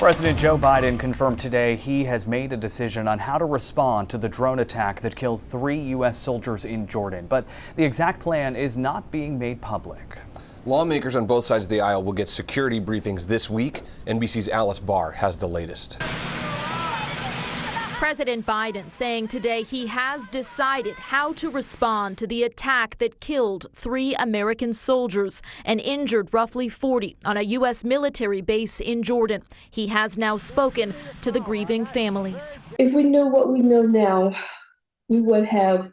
President Joe Biden confirmed today he has made a decision on how to respond to the drone attack that killed 3 U.S. soldiers in Jordan. But the exact plan is not being made public. Lawmakers on both sides of the aisle will get security briefings this week. NBC's Alice Barr has the latest. President Biden saying today he has decided how to respond to the attack that killed 3 American soldiers and injured roughly 40 on a U.S. military base in Jordan. He has now spoken to the grieving families. If we knew what we know now, we would have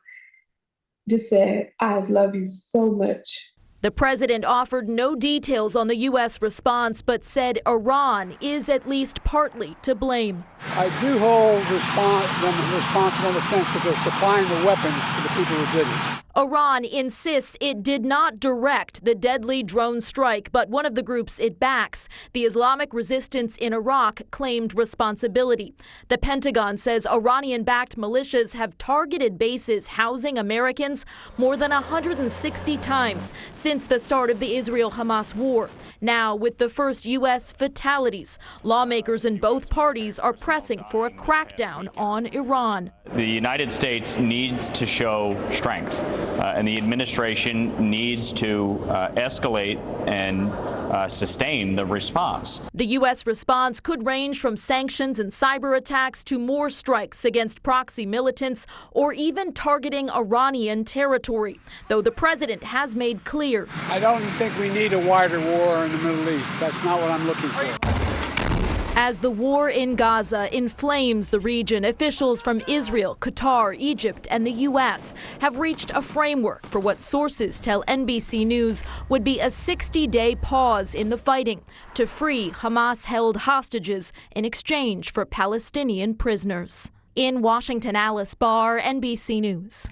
just said, I love you so much. The president offered no details on the U.S. response, but said Iran is at least partly to blame. I do hold them responsible in the sense that they're supplying the weapons to the people who did it. Iran insists it did not direct the deadly drone strike, but one of the groups it backs, the Islamic Resistance in Iraq, claimed responsibility. The Pentagon says Iranian-backed militias have targeted bases housing Americans more than 160 times since the start of the Israel-Hamas war. Now, with the first U.S. fatalities, lawmakers in both parties are pressing for a crackdown on Iran. The United States needs to show strength. And the administration needs to escalate and sustain the response. The U.S. response could range from sanctions and cyber attacks to more strikes against proxy militants or even targeting Iranian territory, though the president has made clear. I don't think we need a wider war in the Middle East. That's not what I'm looking for. As the war in Gaza inflames the region, officials from Israel, Qatar, Egypt, and the U.S. have reached a framework for what sources tell NBC News would be a 60-day pause in the fighting to free Hamas-held hostages in exchange for Palestinian prisoners. In Washington, Alice Barr, NBC News.